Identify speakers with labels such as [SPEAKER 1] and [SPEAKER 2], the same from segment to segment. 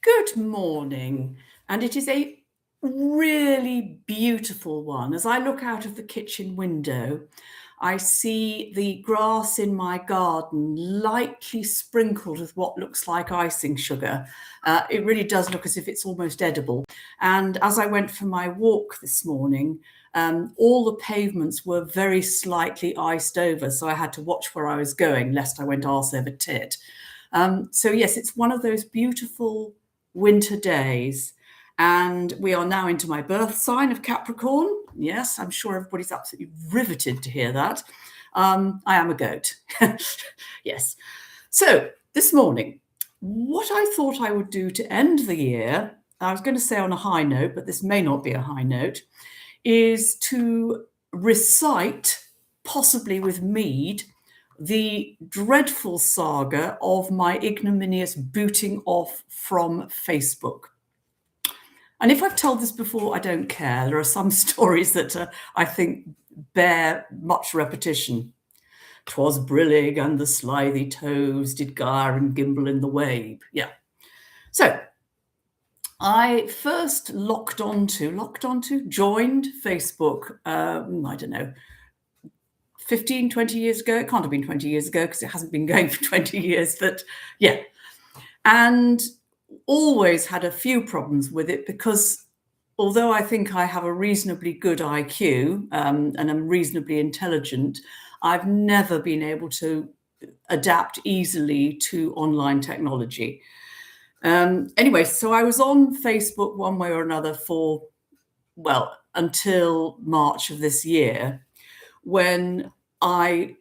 [SPEAKER 1] Good morning, and it is a really beautiful one. As I look out of the kitchen window, I see the grass in my garden lightly sprinkled with what looks like icing sugar. It really does look as if it's almost edible. And as I went for my walk this morning, all the pavements were very slightly iced over, so I had to watch where I was going, lest I went arse over tit. So yes, it's one of those beautiful winter days, and we are now into my birth sign of Capricorn. Yes, I'm sure everybody's absolutely riveted to hear that. I am a goat. Yes. So this morning, what I thought I would do to end the year, I was going to say on a high note, but this may not be a high note, is to recite, possibly with mead, the dreadful saga of my ignominious booting off from Facebook. And if I've told this before, I don't care. There are some stories that I think bear much repetition. 'Twas brillig and the slithy toves did gyre and gimble in the wave. Yeah. So I first joined Facebook, I don't know, 15, 20 years ago. It can't have been 20 years ago because it hasn't been going for 20 years, but yeah. And always had a few problems with it because although I think I have a reasonably good IQ and I'm reasonably intelligent, I've never been able to adapt easily to online technology. Anyway, so I was on Facebook one way or another for, well, until March of this year, when I,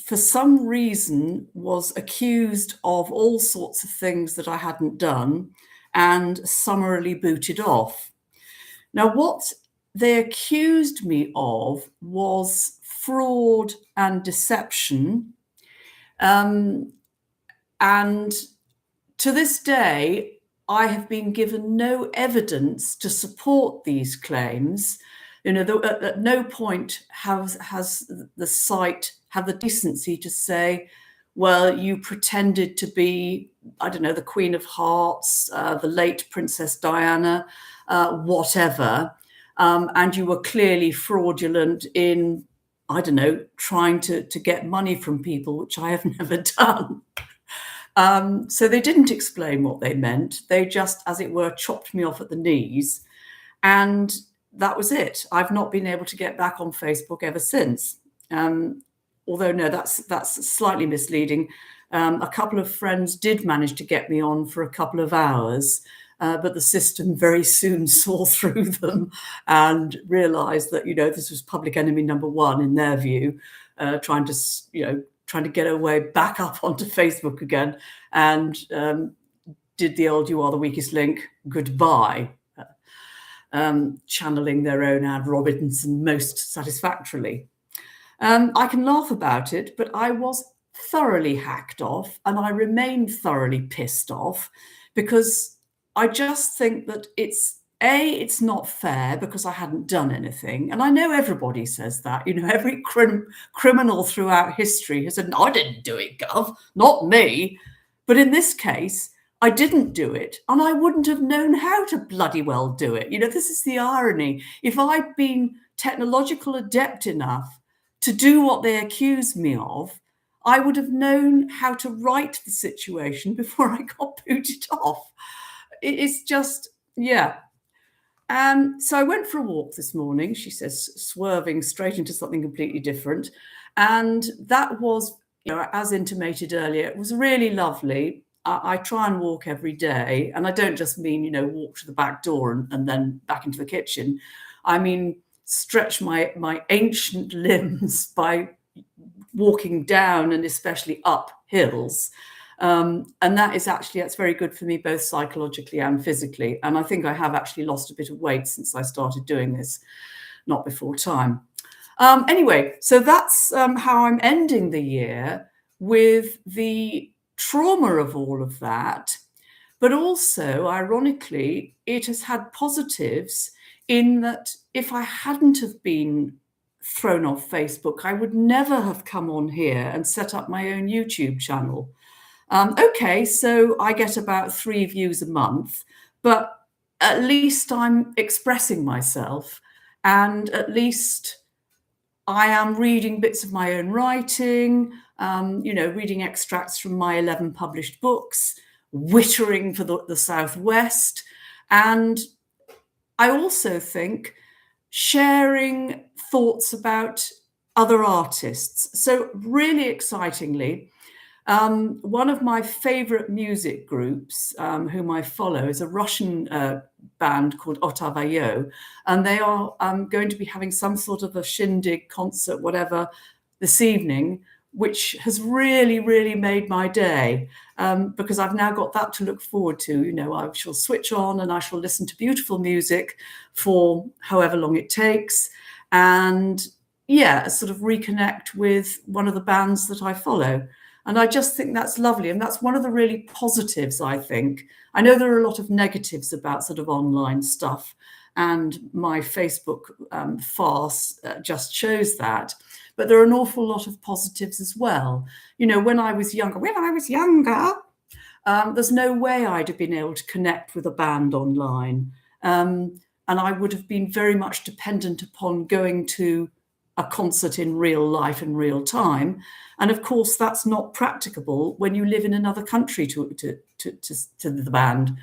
[SPEAKER 1] for some reason, was accused of all sorts of things that I hadn't done and summarily booted off. Now, what they accused me of was fraud and deception. And to this day, I have been given no evidence to support these claims. At no point has the site had the decency to say, well, you pretended to be, I don't know, the Queen of Hearts, the late Princess Diana, whatever, and you were clearly fraudulent in, I don't know, trying to get money from people, which I have never done. So they didn't explain what they meant. They just, as it were, chopped me off at the knees. And that was it. I've not been able to get back on Facebook ever since. Although, no, that's slightly misleading. A couple of friends did manage to get me on for a couple of hours, but the system very soon saw through them and realized that, this was public enemy number one in their view, trying to get her way back up onto Facebook again, and did the old "you are the weakest link" goodbye, channeling their own Ad Robinson most satisfactorily. I can laugh about it, but I was thoroughly hacked off, and I remain thoroughly pissed off because I just think that it's not fair because I hadn't done anything. And I know everybody says that. Every criminal throughout history has said, "No, I didn't do it, Gov, not me." But in this case, I didn't do it, and I wouldn't have known how to bloody well do it. This is the irony. If I'd been technological adept enough to do what they accuse me of, I would have known how to right the situation before I got booted off. It's just, yeah. So I went for a walk this morning, she says, swerving straight into something completely different. And that was, as intimated earlier, it was really lovely. I try and walk every day. And I don't just mean, walk to the back door and then back into the kitchen. I mean, stretch my ancient limbs by walking down and especially up hills. And that's very good for me, both psychologically and physically. And I think I have actually lost a bit of weight since I started doing this, not before time. Anyway, so that's how I'm ending the year, with the trauma of all of that. But also, ironically, it has had positives in that if I hadn't have been thrown off Facebook, I would never have come on here and set up my own YouTube channel. Okay, so I get about 3 views a month, but at least I'm expressing myself, and at least I am reading bits of my own writing, reading extracts from my 11 published books, wittering for the Southwest. And I also think sharing thoughts about other artists. So, really excitingly, one of my favorite music groups, whom I follow, is a Russian band called Otavayo, and they are going to be having some sort of a shindig concert, whatever, this evening, which has really, really made my day, because I've now got that to look forward to. I shall switch on and I shall listen to beautiful music for however long it takes, and yeah, sort of reconnect with one of the bands that I follow. And I just think that's lovely. And that's one of the really positives, I think. I know there are a lot of negatives about sort of online stuff, and my Facebook farce just shows that. But there are an awful lot of positives as well. When I was younger, there's no way I'd have been able to connect with a band online. And I would have been very much dependent upon going to a concert in real life in real time. And of course, that's not practicable when you live in another country to the band.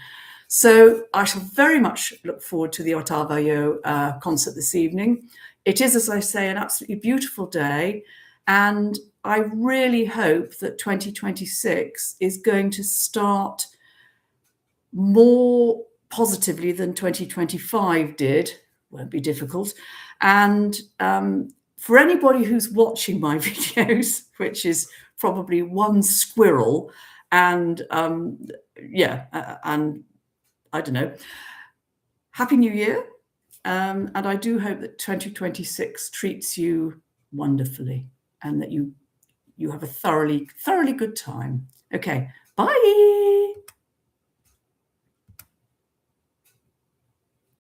[SPEAKER 1] So I shall very much look forward to the Otavayo concert this evening. It is, as I say, an absolutely beautiful day. And I really hope that 2026 is going to start more positively than 2025 did. Won't be difficult. And for anybody who's watching my videos, which is probably one squirrel, and and I don't know, Happy New Year. And I do hope that 2026 treats you wonderfully, and that you have a thoroughly good time. Okay, bye.